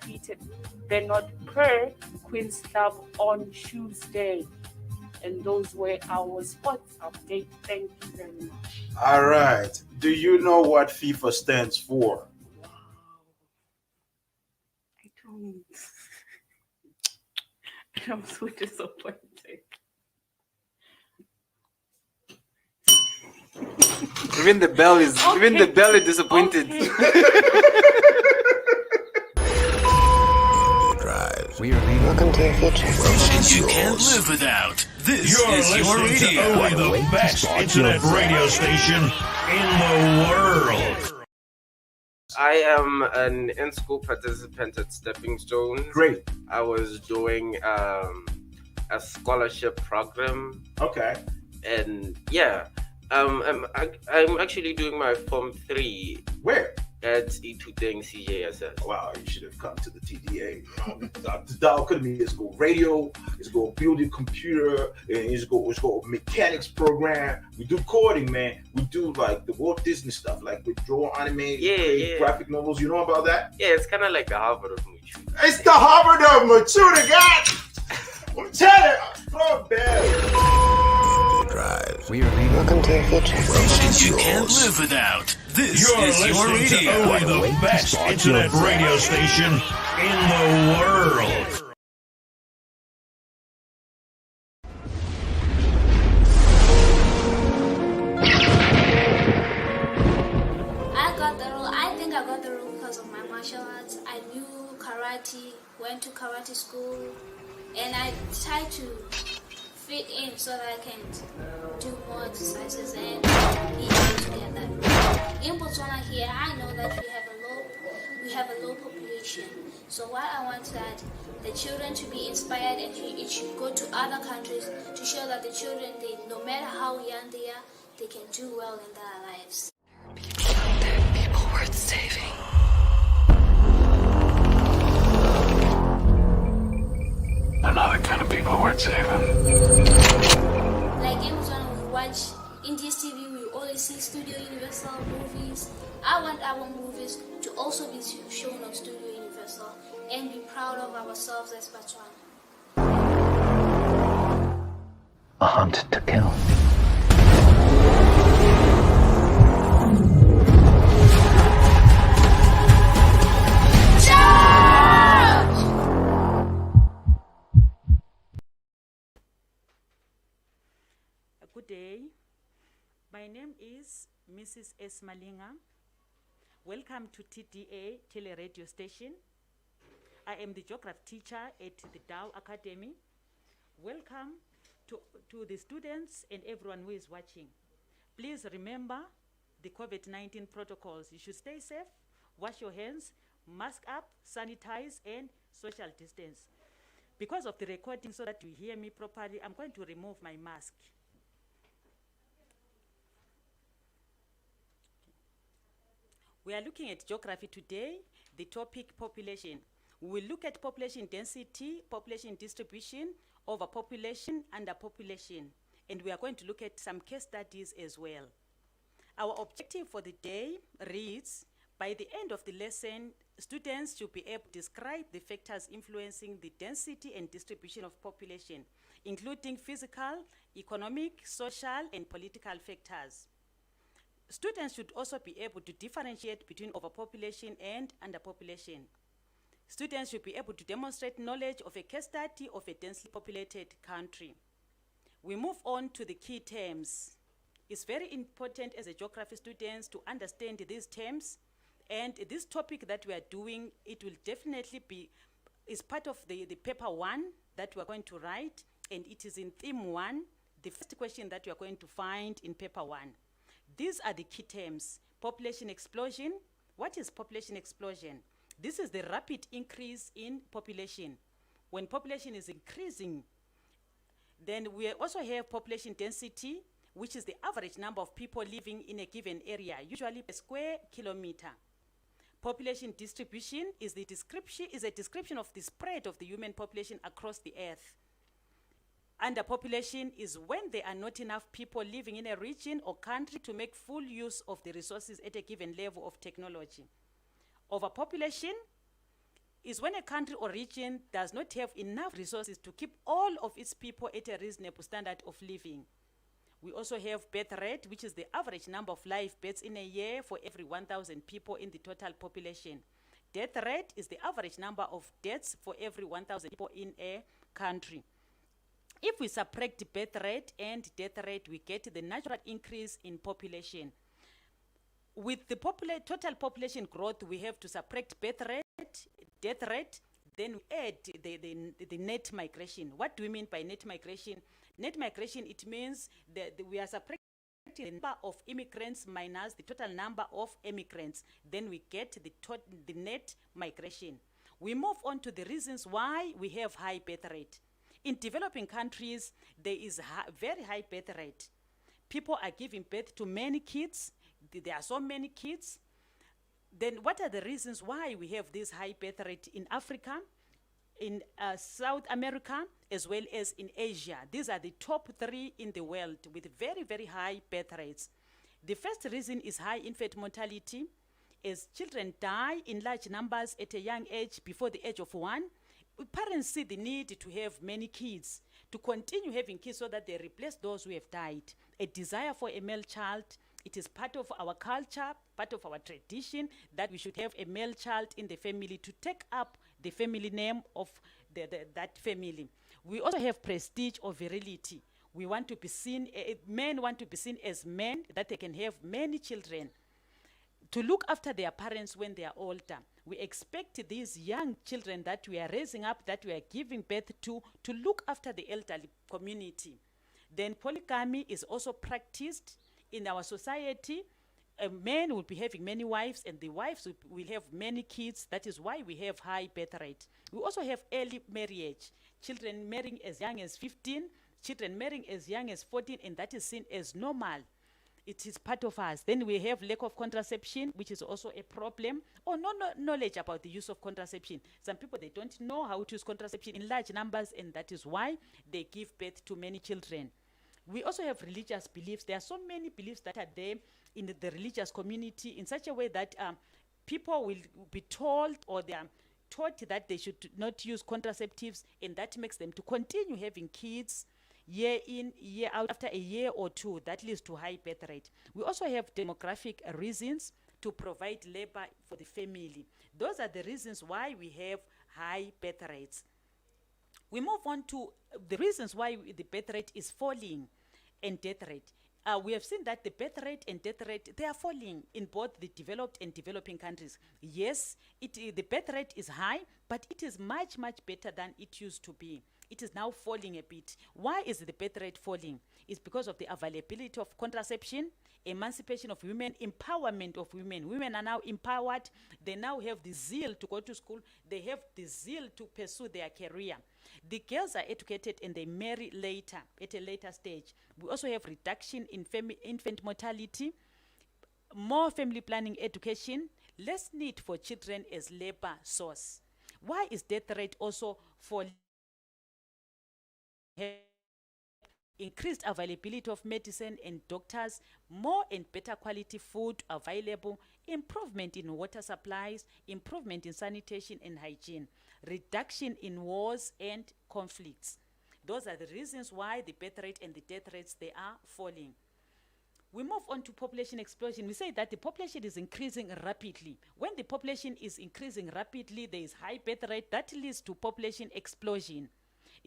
defeated the North Per Queen's Club on Tuesday. And those were our sports update. Thank you very much. All right. Do you know what FIFA stands for? Wow. I don't. I'm so disappointed. Even the bell is disappointed. Okay. Welcome to your future. Stations you can't live without. This is your radio. Only the best internet radio station in the world. I am an in-school participant at Stepping Stone. Great. I was doing a scholarship program, Okay. and yeah, I'm actually doing my Form 3 Where? at E2 CJSS. Wow, you should have come to the TDA. The dog could be it's go radio, it's go building computer, and it's go mechanics program. We do coding, man. We do like the Walt Disney stuff, like with draw, animate, Yeah. graphic novels. You know about that? Yeah, it's kind of like the Harvard of Mutual. It's the Harvard of Machuda, God. I'm telling you, oh, bad. Welcome to your future. Stations you can't live without. This You're is your listening to radio. only the best internet radio station in the world. I think I got the role because of my martial arts. I knew karate, went to karate school, and I tried to fit in so that I can do more exercises and be able to get that. In Botswana here, I know that we have a low population. So what I want is that the children to be inspired and it should go to other countries to show that the children, no matter how young they are, they can do well in their lives. People worth saving. They're not the kind of people worth saving. Like in Botswana, we watch India's TV, we always see Studio Universal movies. I want our movies to also be shown on Studio Universal and be proud of ourselves as Botswana. A hunt to kill. Good day. My name is Mrs. S. Malinga. Welcome to TDA Tele Radio Station. I am the geography teacher at the Dow Academy. Welcome to the students and everyone who is watching. Please remember the COVID-19 protocols. You should stay safe, wash your hands, mask up, sanitize, and social distance. Because of the recording, so that you hear me properly, I'm going to remove my mask. We are looking at geography today, the topic population. We will look at population density, population distribution, overpopulation, underpopulation, and we are going to look at some case studies as well. Our objective for the day reads, by the end of the lesson, students should be able to describe the factors influencing the density and distribution of population, including physical, economic, social, and political factors. Students should also be able to differentiate between overpopulation and underpopulation. Students should be able to demonstrate knowledge of a case study of a densely populated country. We move on to the key terms. It's very important as a geography students to understand these terms, and this topic that we are doing, it will definitely is part of the paper 1 that we are going to write, and it is in theme 1, the first question that we are going to find in paper 1. These are the key terms. Population explosion. What is population explosion? This is the rapid increase in population. When population is increasing, then we also have population density, which is the average number of people living in a given area, usually per square kilometer. Population distribution is a description of the spread of the human population across the earth. Underpopulation is when there are not enough people living in a region or country to make full use of the resources at a given level of technology. Overpopulation is when a country or region does not have enough resources to keep all of its people at a reasonable standard of living. We also have birth rate, which is the average number of live births in a year for every 1,000 people in the total population. Death rate is the average number of deaths for every 1,000 people in a country. If we subtract birth rate and death rate, we get the natural increase in population. With the total population growth, we have to subtract birth rate, death rate, then we add the net migration. What do we mean by net migration? Net migration, it means that we are subtracting the number of immigrants minus the total number of immigrants. Then we get the net migration. We move on to the reasons why we have high birth rate. In developing countries, there is very high birth rate. People are giving birth to many kids. There are so many kids. Then what are the reasons why we have this high birth rate in Africa, in South America, as well as in Asia? These are the top 3 in the world with very, very high birth rates. The first reason is high infant mortality. As children die in large numbers at a young age, before the age of 1, parents see the need to have many kids, to continue having kids so that they replace those who have died. A desire for a male child. It is part of our culture, part of our tradition, that we should have a male child in the family to take up the family name of that family. We also have prestige or virility. We want to be seen, men want to be seen as men, that they can have many children, to look after their parents when they are older. We expect these young children that we are raising up, that we are giving birth to look after the elderly community. Then polygamy is also practiced in our society. A man will be having many wives, and the wives will have many kids. That is why we have high birth rate. We also have early marriage. Children marrying as young as 15, children marrying as young as 14, and that is seen as normal. It is part of us. Then we have lack of contraception, which is also a problem, or no knowledge about the use of contraception. Some people, they don't know how to use contraception in large numbers, and that is why they give birth to many children. We also have religious beliefs. There are so many beliefs that are there in the religious community in such a way that people will be told, or they are taught, that they should not use contraceptives, and that makes them to continue having kids year in, year out. After a year or 2, that leads to high birth rate. We also have demographic reasons to provide labor for the family. Those are the reasons why we have high birth rates. We move on to the reasons why the birth rate is falling and death rate. We have seen that the birth rate and death rate, they are falling in both the developed and developing countries. Yes, the birth rate is high, but it is much, much better than it used to be. It is now falling a bit. Why is the birth rate falling? It's because of the availability of contraception, emancipation of women, empowerment of women. Women are now empowered. They now have the zeal to go to school. They have the zeal to pursue their career. The girls are educated and they marry later, at a later stage. We also have reduction in infant mortality, more family planning education, less need for children as labor source. Why is death rate also falling? Increased availability of medicine and doctors, more and better quality food available, improvement in water supplies, improvement in sanitation and hygiene, reduction in wars and conflicts. Those are the reasons why the birth rate and the death rates, they are falling. We move on to population explosion. We say that the population is increasing rapidly. When the population is increasing rapidly, there is high birth rate. That leads to population explosion.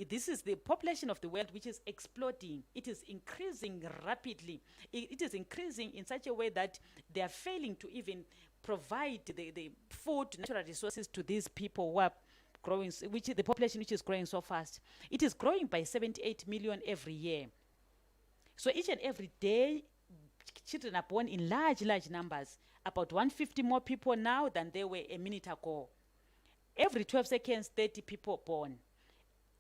This is the population of the world which is exploding. It is increasing rapidly. It is increasing in such a way that they are failing to even provide the food, natural resources to these people who are growing, which is the population which is growing so fast. It is growing by 78 million every year. So each and every day, children are born in large numbers. About 150 more people now than there were a minute ago. Every 12 seconds, 30 people born.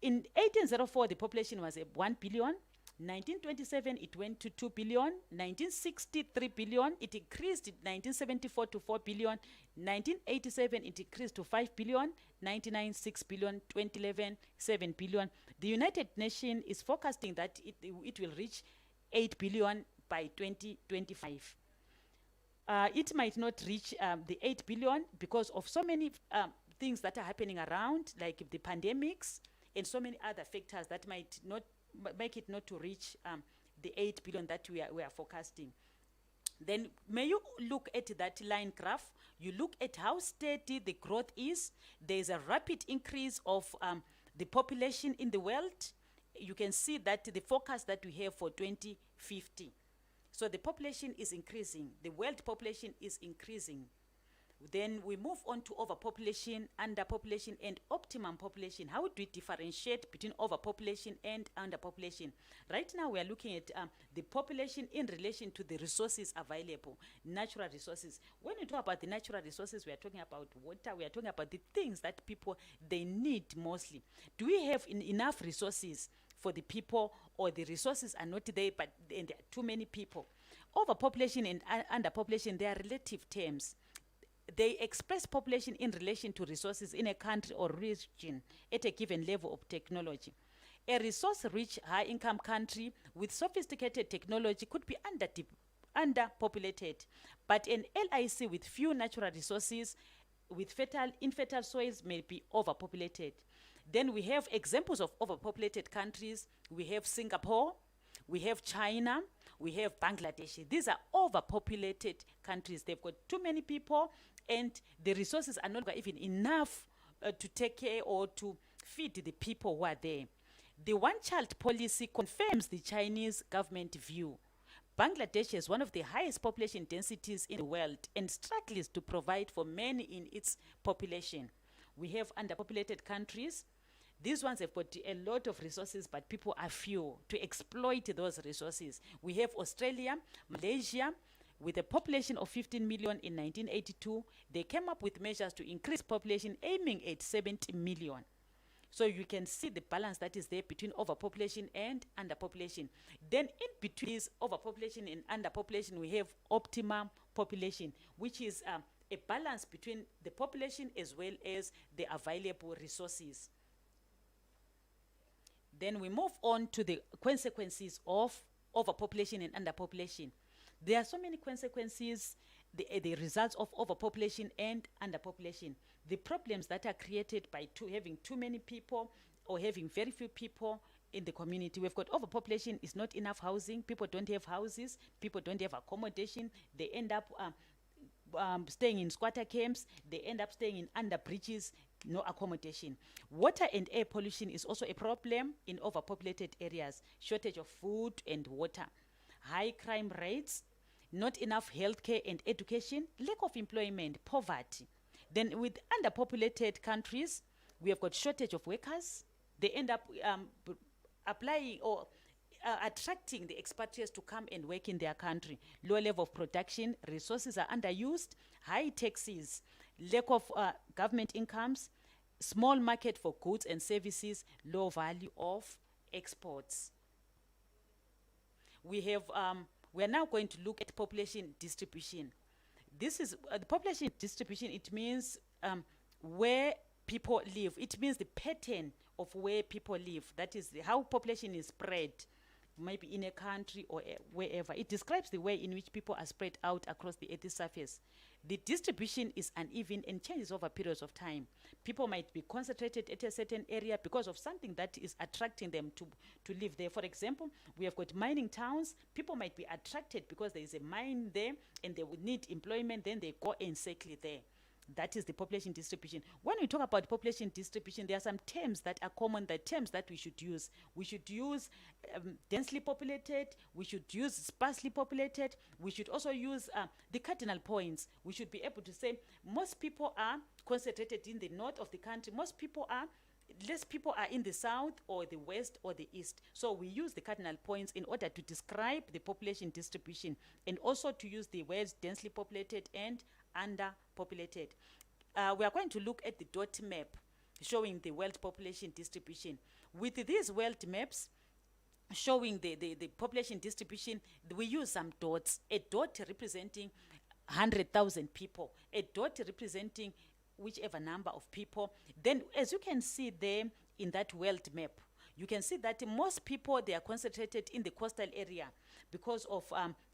In 1804, the population was 1 billion. 1927, it went to 2 billion. 1960, 3 billion. It increased in 1974 to 4 billion. 1987, it increased to 5 billion. 99, 6 billion. 2011, 7 billion. The United Nations is forecasting that it will reach 8 billion by 2025. It might not reach the 8 billion because of so many things that are happening around, like the pandemics and so many other factors that might not make it not to reach the 8 billion that we are forecasting. Then may you look at that line graph. You look at how steady the growth is. There is a rapid increase of the population in the world. You can see that the forecast that we have for 2050. So the population is increasing. The world population is increasing. Then we move on to overpopulation, underpopulation, and optimum population. How do we differentiate between overpopulation and underpopulation? Right now, we are looking at the population in relation to the resources available, natural resources. When we talk about the natural resources, we are talking about water. We are talking about the things that people, they need mostly. Do we have enough resources for the people, or the resources are not there, but and there are too many people? Overpopulation and underpopulation, they are relative terms. They express population in relation to resources in a country or region at a given level of technology. A resource-rich, high-income country with sophisticated technology could be underpopulated, but an LIC with few natural resources with infertile soils may be overpopulated. Then we have examples of overpopulated countries. We have Singapore, we have China, we have Bangladesh. These are overpopulated countries. They've got too many people, and the resources are not even enough to take care or to feed the people who are there. The one-child policy confirms the Chinese government view. Bangladesh has one of the highest population densities in the world and struggles to provide for many in its population. We have underpopulated countries. These ones have got a lot of resources, but people are few to exploit those resources. We have Australia, Malaysia, with a population of 15 million in 1982. They came up with measures to increase population, aiming at 70 million. So you can see the balance that is there between overpopulation and underpopulation. Then in between this overpopulation and underpopulation, we have optimum population, which is a balance between the population as well as the available resources. Then we move on to the consequences of overpopulation and underpopulation. There are so many consequences, the results of overpopulation and underpopulation. The problems that are created by having too many people or having very few people in the community. We've got overpopulation, is not enough housing. People don't have houses. People don't have accommodation. They end up staying in squatter camps. They end up staying in under bridges, no accommodation. Water and air pollution is also a problem in overpopulated areas. Shortage of food and water. High crime rates, not enough healthcare and education, lack of employment, poverty. Then with underpopulated countries, we have got shortage of workers. They end up applying or attracting the expatriates to come and work in their country. Low level of production, resources are underused, high taxes, lack of government incomes, small market for goods and services, low value of exports. We are now going to look at population distribution. This is the population distribution. It means where people live. It means the pattern of where people live. That is how population is spread, maybe in a country or wherever. It describes the way in which people are spread out across the Earth's surface. The distribution is uneven and changes over periods of time. People might be concentrated at a certain area because of something that is attracting them to live there. For example, we have got mining towns. People might be attracted because there is a mine there and they would need employment, then they go and settle there. That is the population distribution. When we talk about population distribution, there are some terms that are common, the terms that we should use. We should use densely populated, we should use sparsely populated, we should also use the cardinal points. We should be able to say most people are concentrated in the north of the country, less people are in the south or the west or the east. So we use the cardinal points in order to describe the population distribution, and also to use the words densely populated and underpopulated. We are going to look at the dot map showing the world population distribution. With these world maps showing the population distribution, we use some dots. A dot representing 100,000 people, a dot representing whichever number of people. Then, as you can see there in that world map, you can see that most people, they are concentrated in the coastal area because of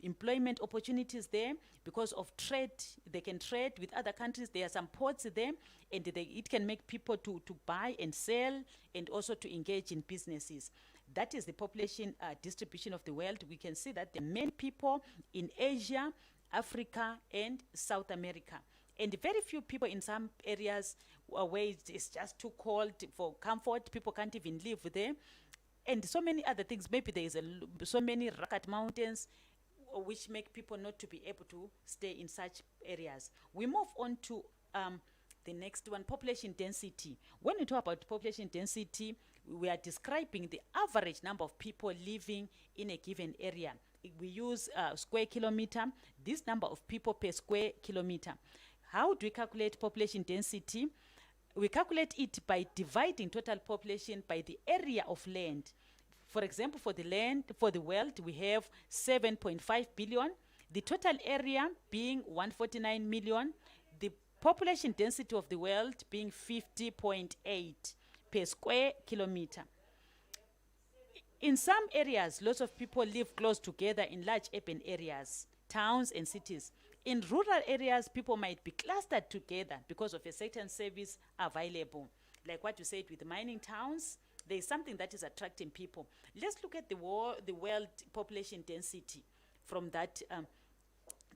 employment opportunities there, because of trade. They can trade with other countries. There are some ports there, and it can make people to buy and sell and also to engage in businesses. That is the population distribution of the world. We can see that the main people in Asia, Africa, and South America. And very few people in some areas where it's just too cold for comfort. People can't even live there. And so many other things. Maybe there is so many rugged mountains which make people not to be able to stay in such areas. We move on to the next one, population density. When we talk about population density, we are describing the average number of people living in a given area. We use square kilometer, this number of people per square kilometer. How do we calculate population density? We calculate it by dividing total population by the area of land. For example, for the world, we have 7.5 billion, the total area being 149 million, the population density of the world being 50.8 per square kilometer. In some areas, lots of people live close together in large urban areas, towns and cities. In rural areas, people might be clustered together because of a certain service available. Like what you said with the mining towns, there is something that is attracting people. Let's look at the world population density from that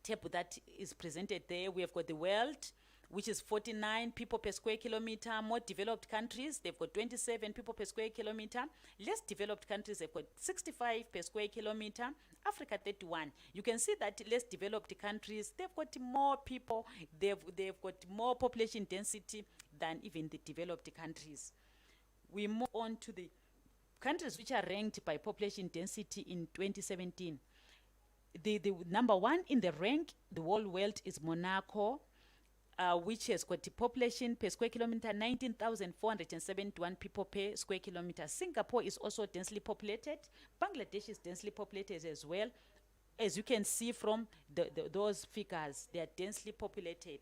table that is presented there. We have got the world, which is 49 people per square kilometer. More developed countries, they've got 27 people per square kilometer. Less developed countries, they've got 65 per square kilometer. Africa, 31. You can see that less developed countries, they've got more people, they've got more population density than even the developed countries. We move on to the countries which are ranked by population density in 2017. The number one in the rank, the whole world, is Monaco, which has got the population per square kilometer 19,471 people per square kilometer. Singapore is also densely populated. Bangladesh is densely populated as well. As you can see from those figures, they are densely populated.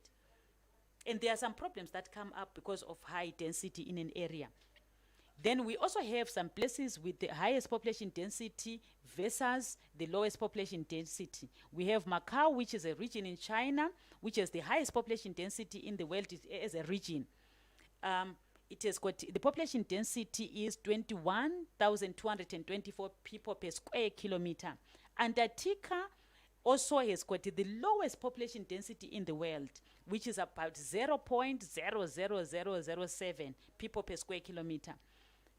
And there are some problems that come up because of high density in an area. Then we also have some places with the highest population density versus the lowest population density. We have Macau, which is a region in China, which has the highest population density in the world as a region. It has got, the population density is 21,224 people per square kilometer. Antarctica also has got the lowest population density in the world, which is about 0.00007 people per square kilometer.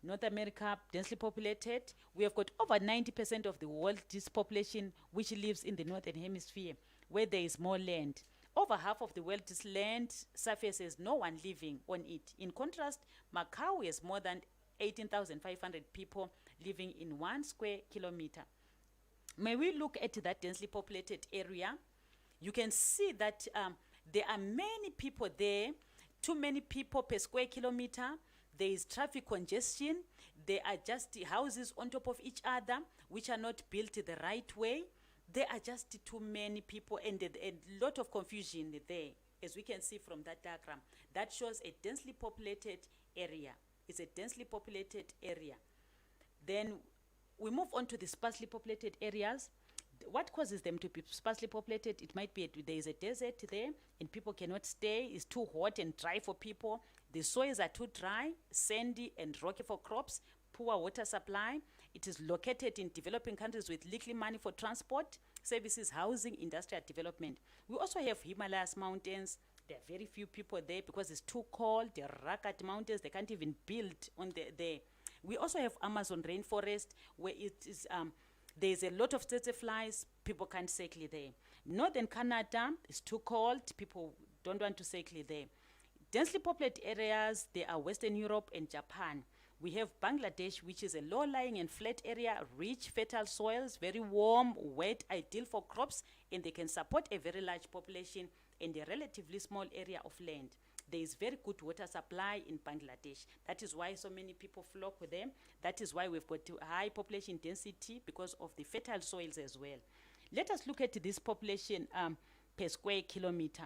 North America, densely populated. We have got over 90% of the world's population which lives in the northern hemisphere, where there is more land. Over half of the world's land surface has no one living on it. In contrast, Macau has more than 18,500 people living in 1 square kilometer. May we look at that densely populated area? You can see that there are many people there, too many people per square kilometer. There is traffic congestion. There are just houses on top of each other, which are not built the right way. There are just too many people and a lot of confusion there, as we can see from that diagram. That shows a densely populated area. It's a densely populated area. Then we move on to the sparsely populated areas. What causes them to be sparsely populated? It might be there is a desert there and people cannot stay. It's too hot and dry for people. The soils are too dry, sandy and rocky for crops, poor water supply. It is located in developing countries with little money for transport, services, housing, industrial development. We also have Himalayas mountains. There are very few people there because it's too cold. They're rugged mountains. They can't even build on there. We also have Amazon rainforest, where it is there's a lot of tsetse flies. People can't cycle there. Northern Canada is too cold. People don't want to cycle there. Densely populated areas, they are Western Europe and Japan. We have Bangladesh, which is a low-lying and flat area, rich, fertile soils, very warm, wet, ideal for crops, and they can support a very large population in a relatively small area of land. There is very good water supply in Bangladesh. That is why so many people flock with them. That is why we've got high population density, because of the fertile soils as well. Let us look at this population per square kilometer.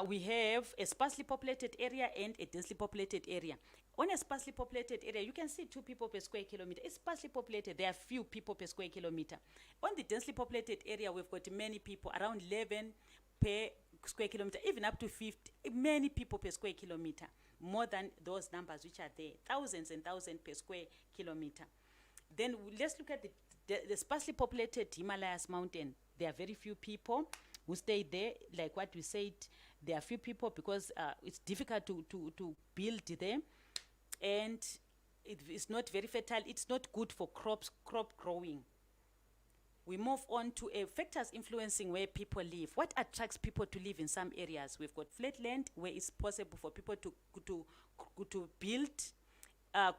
We have a sparsely populated area and a densely populated area. On a sparsely populated area, you can see 2 people per square kilometer. It's sparsely populated. There are few people per square kilometer. On the densely populated area, we've got many people, around 11 per square kilometer, even up to 50, many people per square kilometer, more than those numbers which are there, thousands and thousands per square kilometer. Then let's look at the sparsely populated Himalayas mountain. There are very few people who stay there. Like what we said, there are few people because it's difficult to build there, and it's not very fertile. It's not good for crop growing. We move on to factors influencing where people live. What attracts people to live in some areas? We've got flat land where it's possible for people to build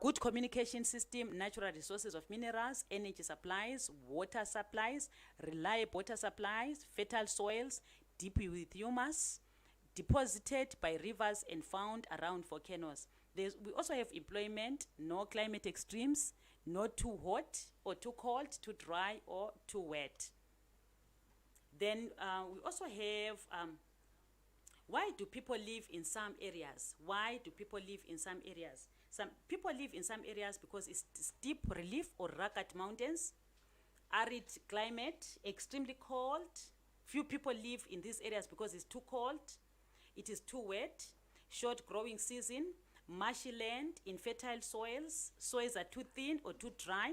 good communication system, natural resources of minerals, energy supplies, water supplies, reliable water supplies, fertile soils, deep with humus, deposited by rivers and found around volcanoes. We also have employment, no climate extremes, not too hot or too cold, too dry or too wet. Then we also have why do people live in some areas? Why do people live in some areas? Some people live in some areas because it's steep relief or rugged mountains, arid climate, extremely cold. Few people live in these areas because it's too cold, it is too wet, short growing season, marshy land, infertile soils, soils are too thin or too dry,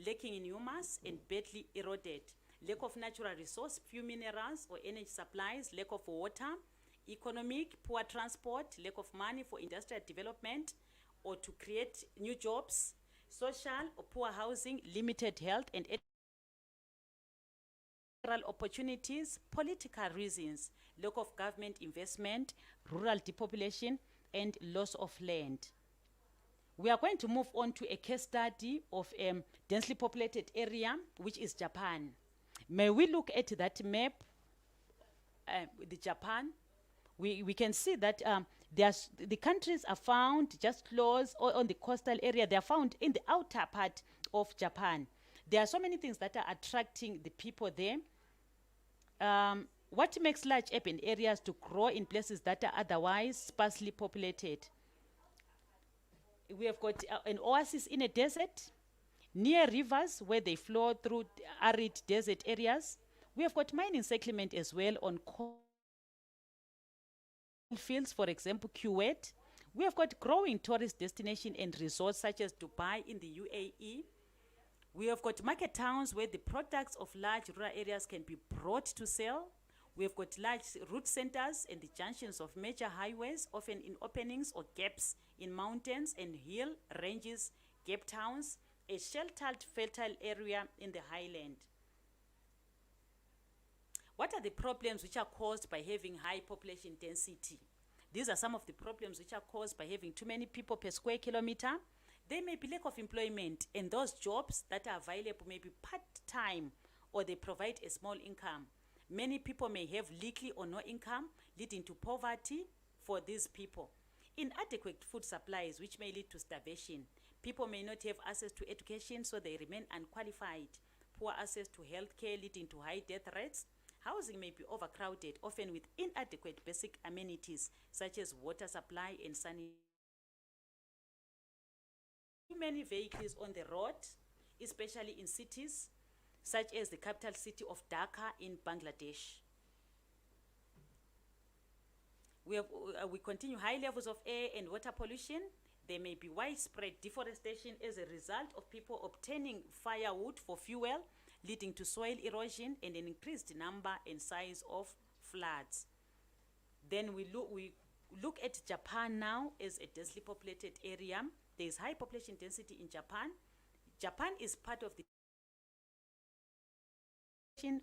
lacking in humus and badly eroded, lack of natural resource, few minerals or energy supplies, lack of water, economic, poor transport, lack of money for industrial development or to create new jobs, social or poor housing, limited health and opportunities, political reasons, lack of government investment, rural depopulation, and loss of land. We are going to move on to a case study of a densely populated area, which is Japan. May we look at that map, the Japan? We can see that the countries are found just close or on the coastal area. They are found in the outer part of Japan. There are so many things that are attracting the people there. What makes large urban areas to grow in places that are otherwise sparsely populated? We have got an oasis in a desert, near rivers where they flow through arid desert areas. We have got mining settlement as well on coal fields, for example, Kuwait. We have got growing tourist destination and resorts such as Dubai in the UAE. We have got market towns where the products of large rural areas can be brought to sell. We have got large route centers and the junctions of major highways, often in openings or gaps in mountains and hill ranges, gap towns, a sheltered fertile area in the highland. What are the problems which are caused by having high population density? These are some of the problems which are caused by having too many people per square kilometer. There may be lack of employment, and those jobs that are available may be part-time or they provide a small income. Many people may have little or no income, leading to poverty for these people. Inadequate food supplies, which may lead to starvation. People may not have access to education, so they remain unqualified. Poor access to health care, leading to high death rates. Housing may be overcrowded, often with inadequate basic amenities, such as water supply and sanitation. Too many vehicles on the road, especially in cities, such as the capital city of Dhaka in Bangladesh. We continue high levels of air and water pollution. There may be widespread deforestation as a result of people obtaining firewood for fuel, leading to soil erosion and an increased number and size of floods. Then we look at Japan now as a densely populated area. There is high population density in Japan. Japan is part of the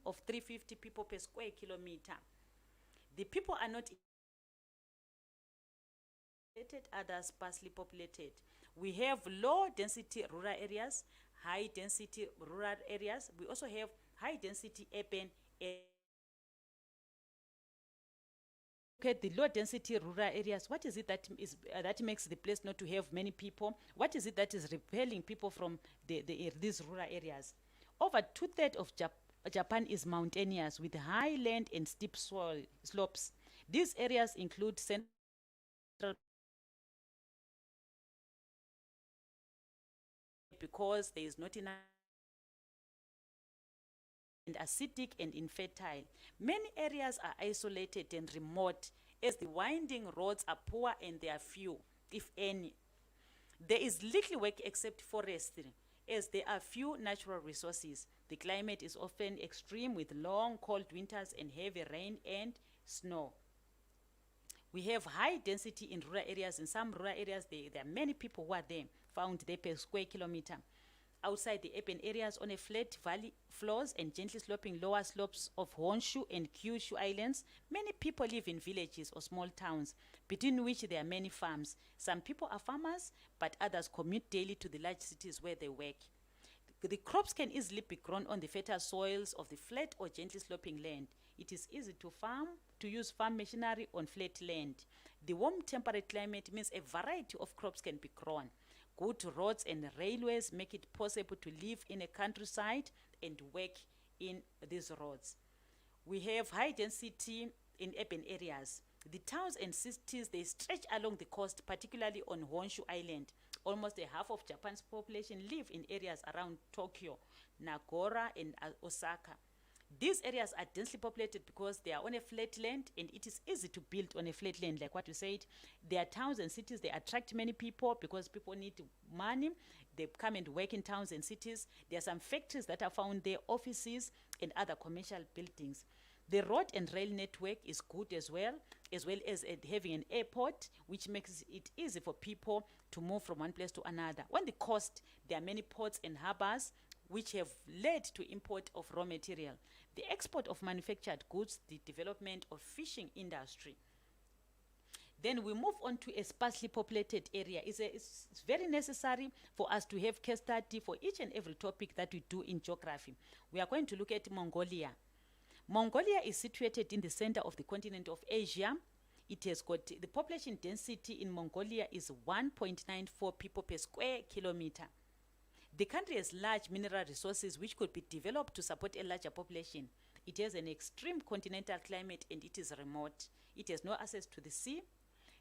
of 350 people per square kilometer. The people are not others sparsely populated. We have low density rural areas, high density rural areas. We also have high density urban areas. Look at the low density rural areas. What is it that makes the place not to have many people? What is it that is repelling people from these rural areas? Over 2/3 of Japan is mountainous with high land and steep slopes. These areas include central because there is not enough and acidic and infertile. Many areas are isolated and remote as the winding roads are poor and they are few, if any. There is little work except forestry, as there are few natural resources. The climate is often extreme with long cold winters and heavy rain and snow. We have high density in rural areas. In some rural areas, there are many people who are there, found there per square kilometer. Outside the urban areas, on a flat valley floors and gently sloping lower slopes of Honshu and Kyushu Islands, many people live in villages or small towns, between which there are many farms. Some people are farmers, but others commute daily to the large cities where they work. The crops can easily be grown on the fertile soils of the flat or gently sloping land. It is easy to use farm machinery on flat land. The warm temperate climate means a variety of crops can be grown. Good roads and railways make it possible to live in a countryside and work in these roads. We have high density in urban areas. The towns and cities, they stretch along the coast, particularly on Honshu Island. Almost a half of Japan's population live in areas around Tokyo, Nagora, and Osaka. These areas are densely populated because they are on a flat land, and it is easy to build on a flat land, like what you said. There are towns and cities, they attract many people because people need money. They come and work in towns and cities. There are some factories that are found there, offices, and other commercial buildings. The road and rail network is good as well as having an airport, which makes it easy for people to move from one place to another. On the coast, there are many ports and harbors, which have led to import of raw material, the export of manufactured goods, the development of fishing industry. Then we move on to a sparsely populated area. It's very necessary for us to have case study for each and every topic that we do in geography. We are going to look at Mongolia. Mongolia is situated in the center of the continent of Asia. It has got, the population density in Mongolia is 1.94 people per square kilometer. The country has large mineral resources which could be developed to support a larger population. It has an extreme continental climate and it is remote. It has no access to the sea.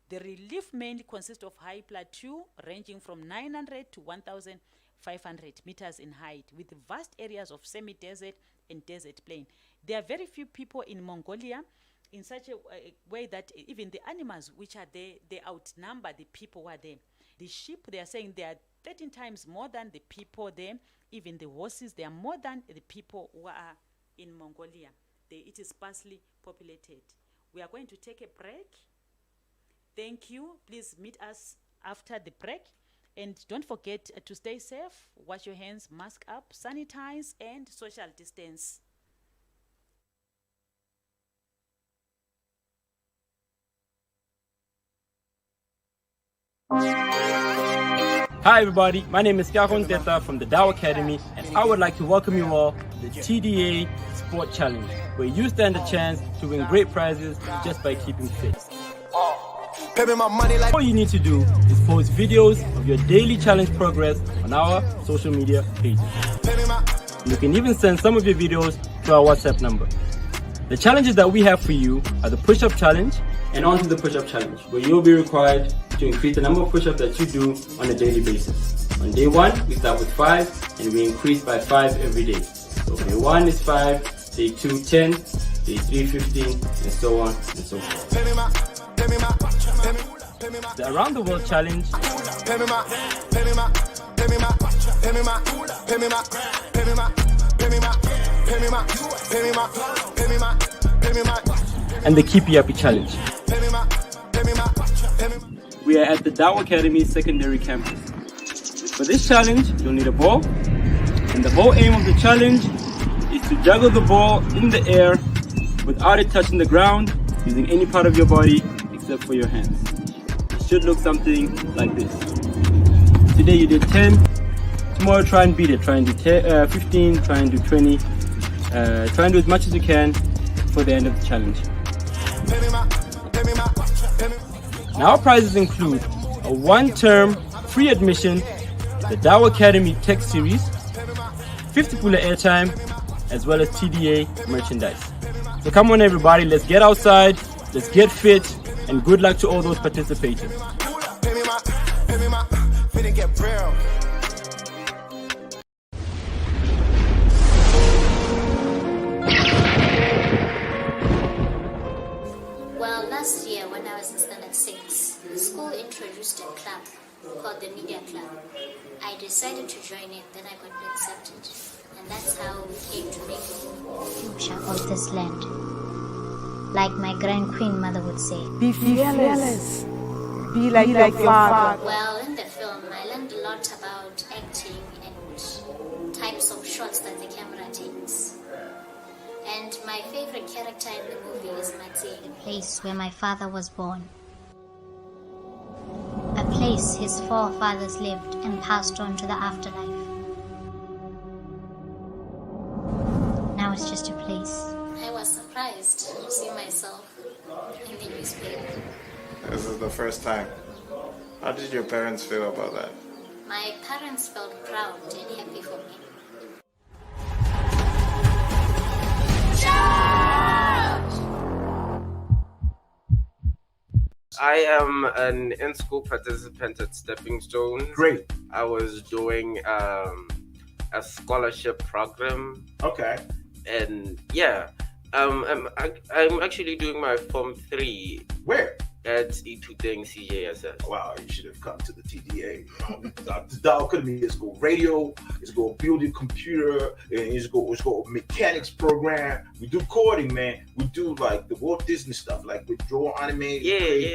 The relief mainly consists of high plateau ranging from 900 to 1,500 meters in height, with vast areas of semi-desert and desert plain. There are very few people in Mongolia in such a way that even the animals which are there, they outnumber the people who are there. The sheep, they are saying they are 13 times more than the people there. Even the horses, they are more than the people who are in Mongolia. It is sparsely populated. We are going to take a break. Thank you. Please meet us after the break. And don't forget to stay safe, wash your hands, mask up, sanitize, and social distance. Hi everybody, my name is Karon Teta from the Dow Academy, and I would like to welcome you all to the TDA Sport Challenge, where you stand a chance to win great prizes just by keeping fit. All you need to do is post videos of your daily challenge progress on our social media pages. You can even send some of your videos to our WhatsApp number. The challenges that we have for you are the push-up challenge and onto the push-up challenge, where you'll be required to increase the number of push-ups that you do on a daily basis. On day 1, we start with 5 and we increase by 5 every day. So day 1 is 5, day 2 10, day 3 15, and so on and so forth. The Around the World Challenge and the Keep You Happy Challenge. We are at the Dow Academy secondary campus. For this challenge, you'll need a ball, and the whole aim of the challenge is to juggle the ball in the air without it touching the ground, using any part of your body except for your hands. It should look something like this. Today you did 10, tomorrow try and beat it. Try and do 15, try and do 20, try and do as much as you can for the end of the challenge. Now our prizes include a one-term free admission to the Dow Academy Tech Series, 50 Pula airtime, as well as TDA merchandise. So come on everybody, let's get outside, let's get fit, and good luck to all those participating. year, when I was in standard 6, the school introduced a club called the Media Club. I decided to join it, then I got accepted. And that's how we came to make the future of this land. Like my grand queen mother would say. Be fearless. Be like your father. Well, in the film, I learned a lot about acting and types of shots that the camera takes. And my favorite character in the movie is Mati. The place where my father was born. A place his forefathers lived and passed on to the afterlife. Now it's just a place. I was surprised to see myself in the newspaper. This is the first time. How did your parents feel about that? My parents felt proud and happy for me. I am an in-school participant at Stepping Stones. Great. I was doing a scholarship program. Okay. And yeah, I'm actually doing my Form 3. Where? At Ituteng CJSS. Wow, you should have come to the TDA. The Dow Academy is go radio, it's go building computer, and it's go mechanics program. We do coding, man. We do like the Walt Disney stuff, like we draw anime,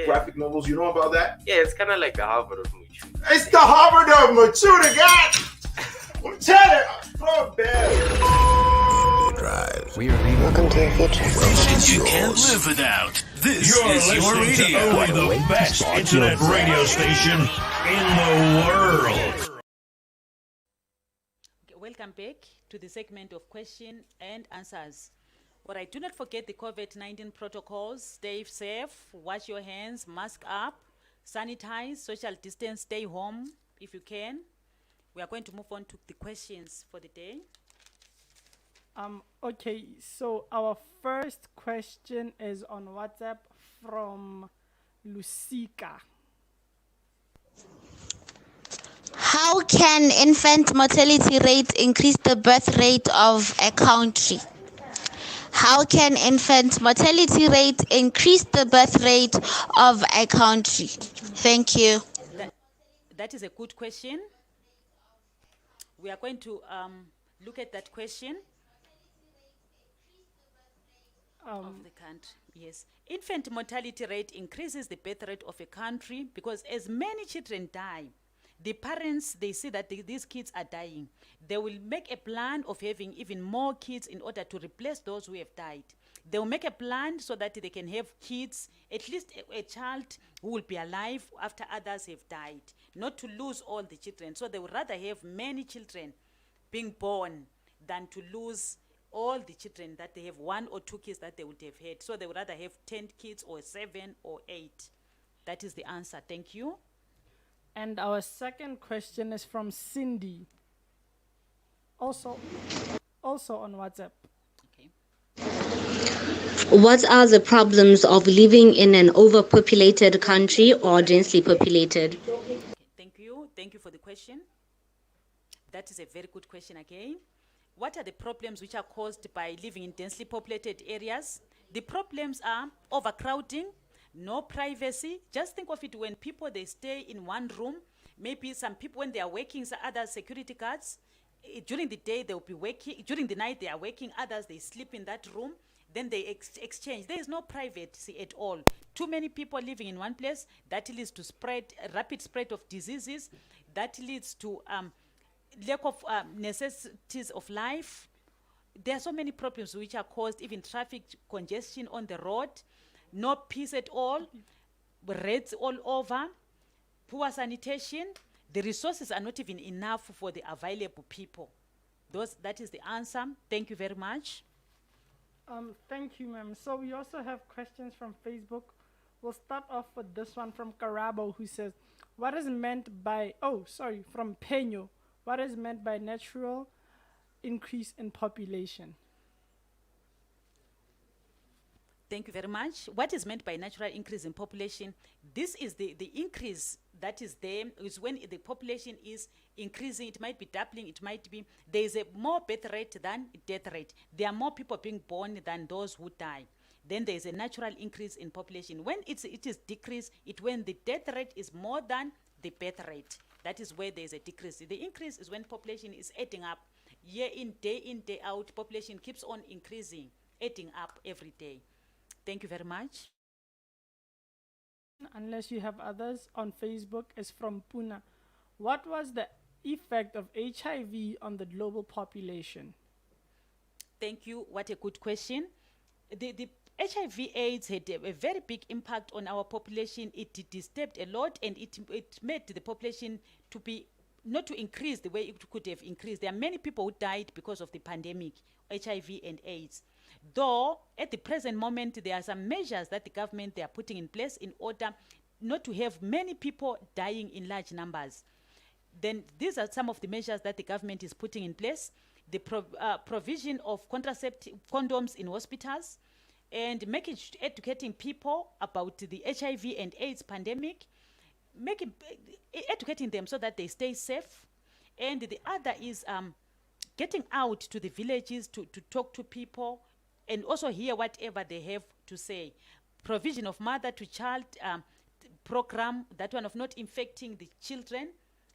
graphic novels. You know about that? Yeah, it's kind of like the Harvard of Muchu. It's the Harvard of Machuda, God! I'm telling you, oh, man. Welcome to your future. Stations you can't live without. This You're is your listening radio. to only the best internet radio station in the world. Okay, welcome back to the segment of question and answers. All right, do not forget the COVID-19 protocols. Stay safe, wash your hands, mask up, sanitize, social distance, stay home if you can. We are going to move on to the questions for the day. Okay, so our first question is on WhatsApp from Lucika. How can infant mortality rate increase the birth rate of a country? How can infant mortality rate increase the birth rate of a country? Thank you. That is a good question. We are going to look at that question. Of the country, yes. Infant mortality rate increases the birth rate of a country because as many children die, the parents, they see that these kids are dying. They will make a plan of having even more kids in order to replace those who have died. They will make a plan so that they can have kids, at least a child who will be alive after others have died, not to lose all the children. So they would rather have many children being born than to lose all the children, that they have 1 or 2 kids that they would have had. So they would rather have 10 kids or 7 or 8. That is the answer. Thank you. And our second question is from Cindy. Also on WhatsApp. Okay. What are the problems of living in an overpopulated country or densely populated? Okay, thank you. Thank you for the question. That is a very good question again. What are the problems which are caused by living in densely populated areas? The problems are overcrowding, no privacy. Just think of it when people, they stay in one room. Maybe some people, when they are working, other security guards, during the day they'll be working, during the night they are working, others they sleep in that room, then they exchange. There is no privacy at all. Too many people living in one place, that leads to rapid spread of diseases, that leads to lack of necessities of life. There are so many problems which are caused, even traffic congestion on the road, no peace at all, raids all over, poor sanitation. The resources are not even enough for the available people. That is the answer. Thank you very much. Thank you, ma'am. So we also have questions from Facebook. We'll start off with this one from Karabo, who says, what is meant by, from Peño. What is meant by natural increase in population? Thank you very much. What is meant by natural increase in population? This is the increase that is there, is when the population is increasing. It might be doubling, it might be, there is a more birth rate than death rate. There are more people being born than those who die. then there is a natural increase in population. When it is decreased, when the death rate is more than the birth rate. That is where there is a decrease. The increase is when population is adding up. Year in, day out, population keeps on increasing, adding up every day. Thank you very much. Unless you have others on Facebook, is from Puna. What was the effect of HIV on the global population? Thank you. What a good question. The HIV/AIDS had a very big impact on our population. It disturbed a lot, and it made the population to be not to increase the way it could have increased. There are many people who died because of the pandemic, HIV and AIDS. Though at the present moment, there are some measures that the government they are putting in place in order not to have many people dying in large numbers. Then these are some of the measures that the government is putting in place. The provision of contraceptive condoms in hospitals, and educating people about the HIV and AIDS pandemic, educating them so that they stay safe. And the other is getting out to the villages to talk to people and also hear whatever they have to say. Provision of mother-to-child program, that one of not infecting the children,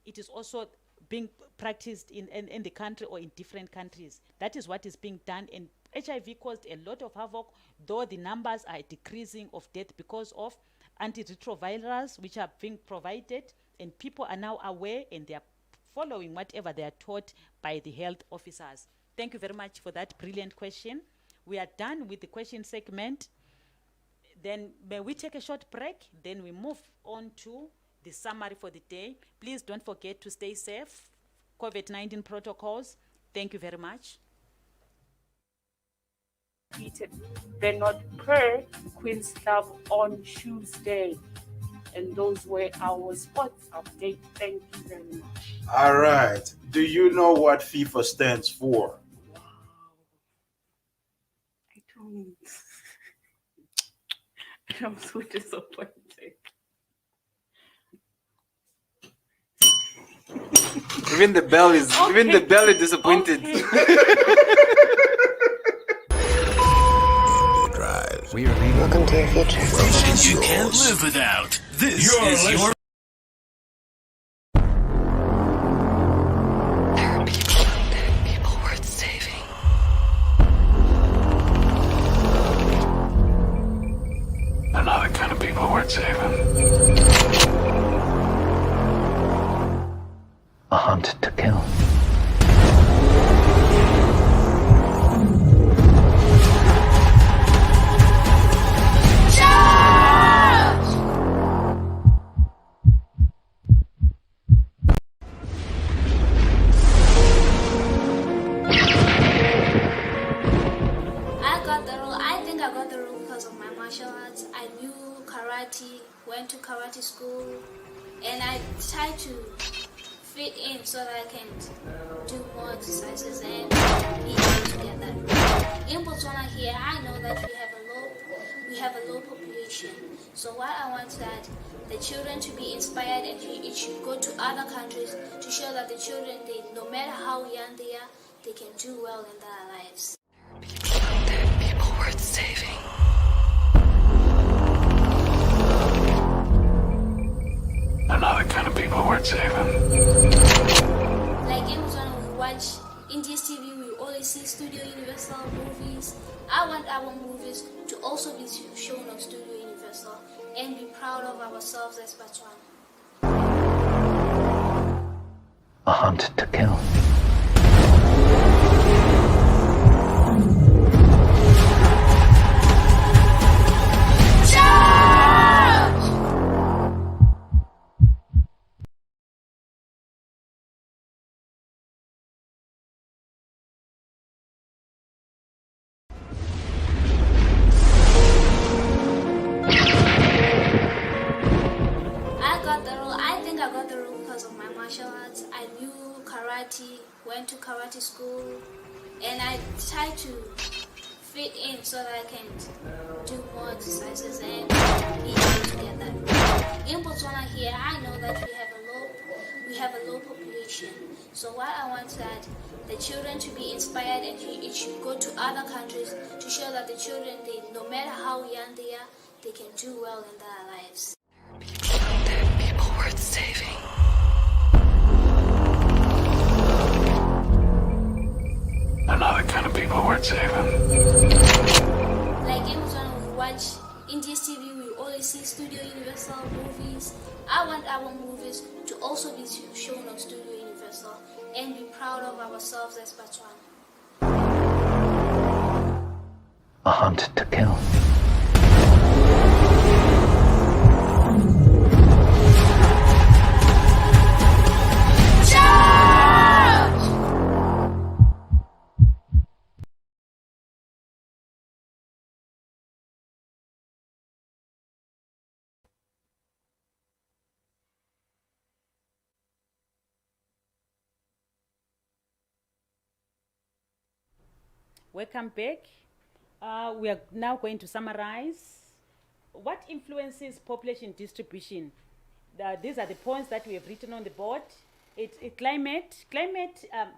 it is also being practiced in the country or in different countries. That is what is being done, and HIV caused a lot of havoc, though the numbers are decreasing of death because of antiretrovirals which are being provided, and people are now aware and they are following whatever they are taught by the health officers. Thank you very much for that brilliant question. We are done with the question segment. Then may we take a short break, then we move on to the summary for the day. Please don't forget to stay safe. COVID-19 protocols. Thank you very much. Then not per Queen's Club on Tuesday. And those were our sports update. Thank you very much. All right. Do you know what FIFA stands for? I don't. I'm so disappointed. Even the bell is disappointed. We are leaving. Welcome to your future. Stations you can't live without. This is your... There are people worth saving. They're not the kind of people worth saving. A hunt to kill. Went to karate school, and I tried to fit in so that I can do more exercises and be able to get that. In Botswana here, I know that we have a low population. So what I want is that the children to be inspired, and it should go to other countries to show that the children, no matter how young they are, they can do well in their lives. There are people worth saving. They're not the kind of people worth saving. Like in Botswana, we watch India's TV, we always see Studio Universal movies. I want our movies to also be shown on Studio Universal and be proud of ourselves as Botswana. A hunt to kill. Went to karate school, and I tried to fit in so that I can do more exercises and be able to get that. In Botswana here, I know that we have a low population. So what I want is that the children to be inspired, and it should go to other countries to show that the children, no matter how young they are, they can do well in their lives. People worth saving. They're not the kind of people worth saving. Like every time we watch India's TV, we always see Studio Universal movies. I want our movies to also be shown on Studio Universal and be proud of ourselves as Botswana. A hunt to kill. Welcome back. We are now going to summarize what influences population distribution. These are the points that we have written on the board. Climate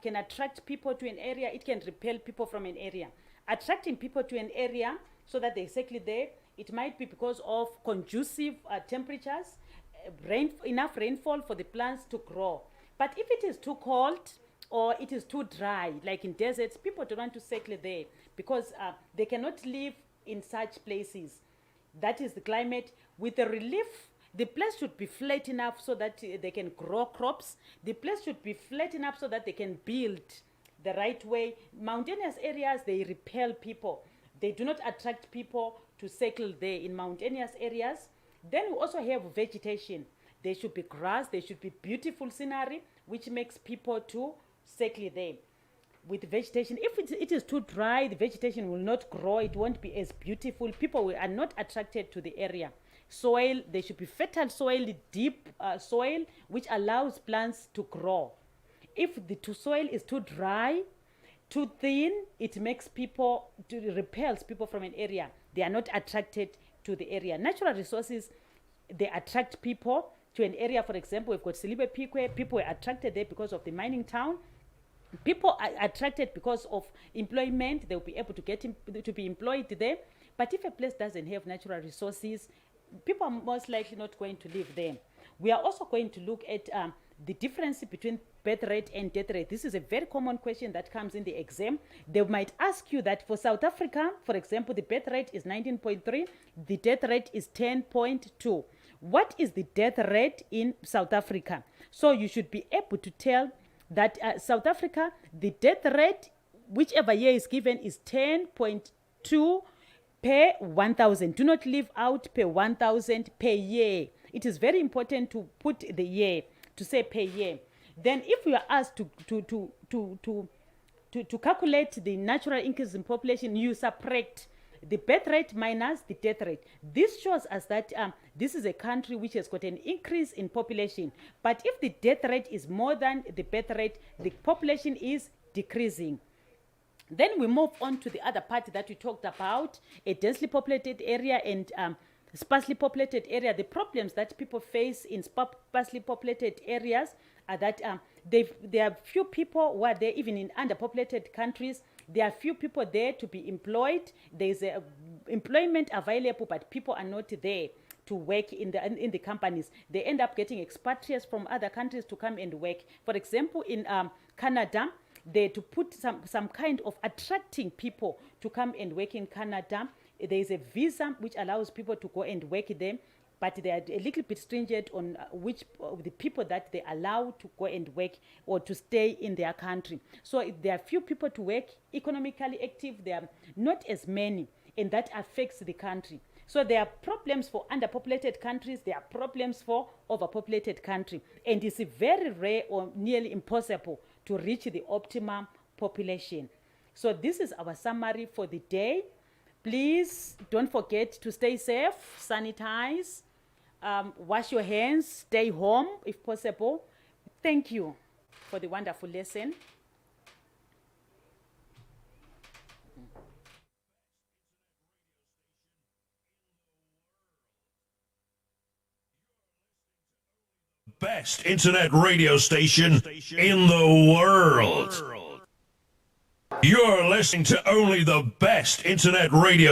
can attract people to an area. It can repel people from an area. Attracting people to an area so that they settle there, it might be because of conducive temperatures, enough rainfall for the plants to grow. But if it is too cold, or it is too dry, like in deserts, people don't want to settle there because they cannot live in such places. That is the climate. With the relief, the place should be flat enough so that they can grow crops. The place should be flat enough so that they can build the right way. Mountainous areas, they repel people. They do not attract people to settle there in mountainous areas. Then we also have vegetation. There should be grass, there should be beautiful scenery, which makes people to settle there. With vegetation, if it is too dry, the vegetation will not grow, it won't be as beautiful. People are not attracted to the area. Soil, there should be fertile soil, deep soil, which allows plants to grow. If the soil is too dry, too thin, it makes people, repels people from an area. They are not attracted to the area. Natural resources, they attract people to an area. For example, we've got Silibe Pikwe. People were attracted there because of the mining town. People are attracted because of employment. They'll be able to get to be employed there. But if a place doesn't have natural resources, people are most likely not going to live there. We are also going to look at the difference between birth rate and death rate. This is a very common question that comes in the exam. They might ask you that for South Africa, for example, the birth rate is 19.3, the death rate is 10.2. What is the death rate in South Africa? So you should be able to tell that South Africa, the death rate, whichever year is given, is 10.2 per 1,000. Do not leave out per 1,000 per year. It is very important to put the year, to say per year. Then if we are asked to calculate the natural increase in population, you subtract the birth rate minus the death rate. This shows us that this is a country which has got an increase in population. But if the death rate is more than the birth rate, the population is decreasing. Then we move on to the other part that we talked about, a densely populated area and sparsely populated area. The problems that people face in sparsely populated areas are that there are few people who are there, even in underpopulated countries. There are few people there to be employed. There is employment available, but people are not there to work in the companies. They end up getting expatriates from other countries to come and work. For example, in Canada, they to put some kind of attracting people to come and work in Canada. There is a visa which allows people to go and work there, but they are a little bit stringent on which the people that they allow to go and work or to stay in their country. So if there are few people to work, economically active, there are not as many, and that affects the country. So there are problems for underpopulated countries, there are problems for overpopulated country, and it's very rare or nearly impossible to reach the optimum population. So this is our summary for the day. Please don't forget to stay safe, sanitize, wash your hands, stay home if possible. Thank you for the wonderful lesson. best internet radio station in the world. You're listening to only the best internet radio